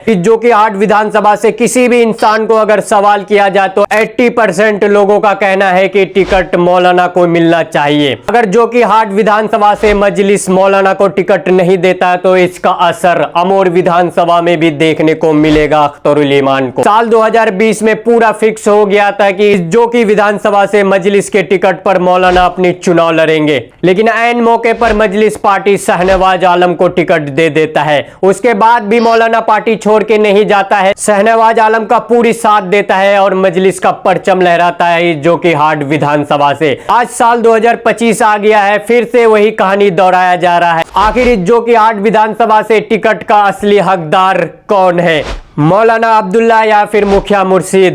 कि जो कि 8 विधानसभा से किसी भी इंसान को अगर सवाल किया जाए तो 80% लोगों का कहना है कि टिकट मौलाना को मिलना चाहिए। अगर जो कि 8 विधानसभा से मजलिस मौलाना को टिकट नहीं देता है तो इसका असर अमोर विधानसभा में भी देखने को मिलेगा अख्तरुल ईमान को। साल 2020 में पूरा फिक्स हो गया था कि जो कि विधानसभा से मजलिस के टिकट पर मौलाना अपनी चुनाव लड़ेंगे, लेकिन ऐन मौके पर मजलिस पार्टी शाहनवाज आलम को टिकट दे देता है। उसके बाद भी मौलाना पार्टी छोड़ के नहीं जाता है, शाहनवाज आलम का पूरी साथ देता है और मजलिस का परचम लहराता है जो कि 8 विधानसभा से। आज साल 2025 आ गया है, फिर से वही कहानी दोहराया जा रहा है। आखिर जो कि 8 विधानसभा से टिकट का असली हकदार कौन है, मौलाना अब्दुल्ला या फिर मुखिया मुर्शीद?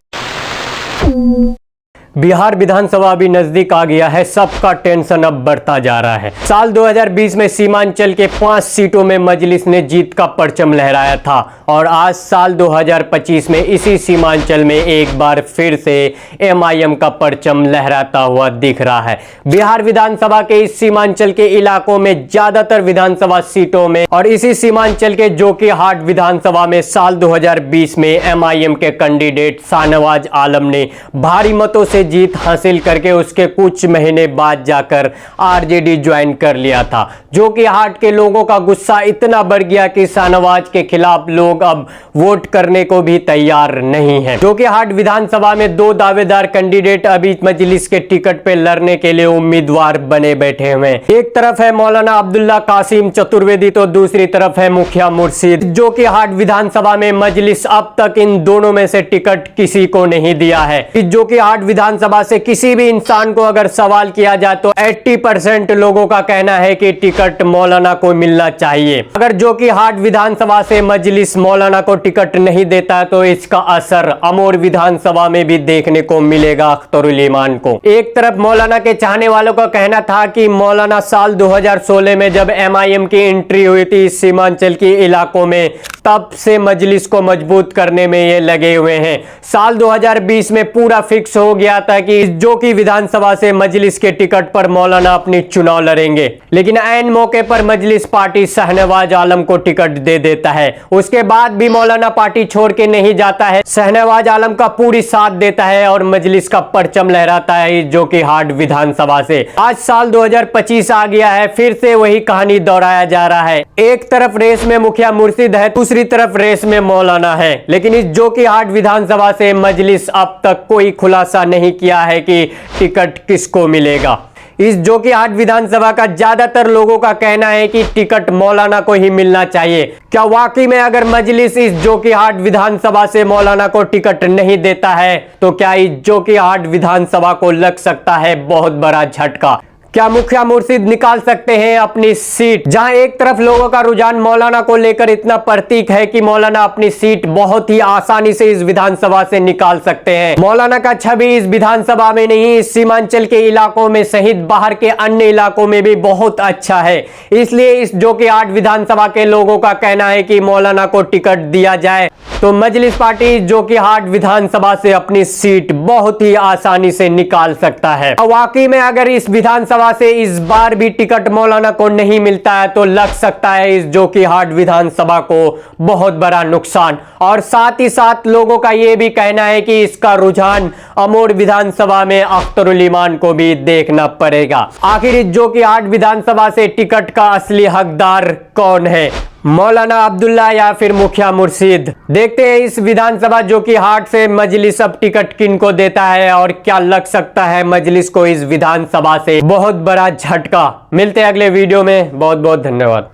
बिहार विधानसभा भी नजदीक आ गया है, सबका टेंशन अब बढ़ता जा रहा है। साल 2020 में सीमांचल के 5 सीटों में मजलिस ने जीत का परचम लहराया था और आज साल 2025 में इसी सीमांचल में एक बार फिर से एमआईएम का परचम लहराता हुआ दिख रहा है। बिहार विधानसभा के इस सीमांचल के इलाकों में ज्यादातर विधानसभा सीटों में और इसी सीमांचल के जो कि 8 विधानसभा में साल 2020 में एमआईएम के कैंडिडेट शाहनवाज आलम ने भारी मतों से जीत हासिल करके उसके कुछ महीने बाद जाकर आरजेडी ज्वाइन कर लिया था, जो कि 8 के लोगों का गुस्सा इतना बढ़ गया कि शाहनवाज के खिलाफ लोग अब वोट करने को भी तैयार नहीं है। जो कि 8 विधानसभा में 2 दावेदार कैंडिडेट अभी मजलिस के टिकट पे लड़ने के लिए उम्मीदवार बने बैठे हुए हैं। एक तरफ है मौलाना अब्दुल्ला कासिम चतुर्वेदी तो दूसरी तरफ है मुखिया मुर्शीद, जो कि 8 विधानसभा में मजलिस अब तक इन दोनों में से टिकट किसी को नहीं दिया है। जो कि 8 विधानसभा से किसी भी इंसान को अगर सवाल किया जाए तो 80% लोगों का कहना है कि टिकट मौलाना को मिलना चाहिए। अगर जो कि 8 विधानसभा से मजलिस मौलाना को टिकट नहीं देता है तो इसका असर अमोर विधानसभा में भी देखने को मिलेगा अख्तरुल ईमान को। एक तरफ मौलाना के चाहने वालों का कहना था कि मौलाना साल 2016 में जब एमआईएम की एंट्री हुई थी इस सीमांचल के इलाकों में, तब से मजलिस को मजबूत करने में ये लगे हुए हैं। साल 2020 में पूरा फिक्स हो गया था कि जो कि विधानसभा से मजलिस के टिकट पर मौलाना अपनी चुनाव लड़ेंगे, लेकिन ऐन मौके पर मजलिस पार्टी शाहनवाज आलम को टिकट दे देता है। उसके बाद भी मौलाना पार्टी छोड़ के नहीं जाता है, शाहनवाज आलम का पूरी साथ देता है और मजलिस का परचम लहराता है जो कि 8 विधानसभा से। आज साल 2025 आ गया है, फिर से वही कहानी दोहराया जा रहा है। एक तरफ रेस में मुखिया मुर्शीद है, दूसरी तरफ रेस में मौलाना है, लेकिन इस जो कि 8 विधानसभा से मजलिस अब तक कोई खुलासा नहीं किया है कि टिकट किसको मिलेगा। इस जो कि 8 विधानसभा का ज्यादातर लोगों का कहना है कि टिकट मौलाना को ही मिलना चाहिए। क्या वाकई में अगर मजलिस इस जो कि 8 विधानसभा से मौलाना को टिकट नहीं देता है तो क्या इस जो कि 8 विधानसभा को लग सकता है बहुत बड़ा झटका? क्या मुखिया मुर्शीद निकाल सकते हैं अपनी सीट? जहां एक तरफ लोगों का रुझान मौलाना को लेकर इतना प्रतीक है कि मौलाना अपनी सीट बहुत ही आसानी से इस विधानसभा से निकाल सकते हैं। मौलाना का छवि इस विधानसभा में नहीं, इस सीमांचल के इलाकों में सहित बाहर के अन्य इलाकों में भी बहुत अच्छा है। इसलिए इस जो कि 8 विधानसभा के लोगों का कहना है कि मौलाना को टिकट दिया जाए तो मजलिस पार्टी जो कि 8 विधानसभा से अपनी सीट बहुत ही आसानी से निकाल सकता है। वाकई में अगर इस विधानसभा से इस बार भी टिकट मौलाना को नहीं मिलता है तो लग सकता है इस जो कि 8 विधानसभा को बहुत बड़ा नुकसान। और साथ ही साथ लोगों का यह भी कहना है कि इसका रुझान अमोर विधानसभा में अख्तरुल ईमान को भी देखना पड़ेगा। आखिर इस जो कि 8 विधानसभा से टिकट का असली हकदार कौन है, मौलाना अब्दुल्ला या फिर मुखिया मुर्शीद? देखते हैं इस विधानसभा जो कि 8 से मजलिस अब टिकट किन को देता है और क्या लग सकता है मजलिस को इस विधानसभा से बहुत बड़ा झटका। मिलते हैं अगले वीडियो में, बहुत बहुत धन्यवाद।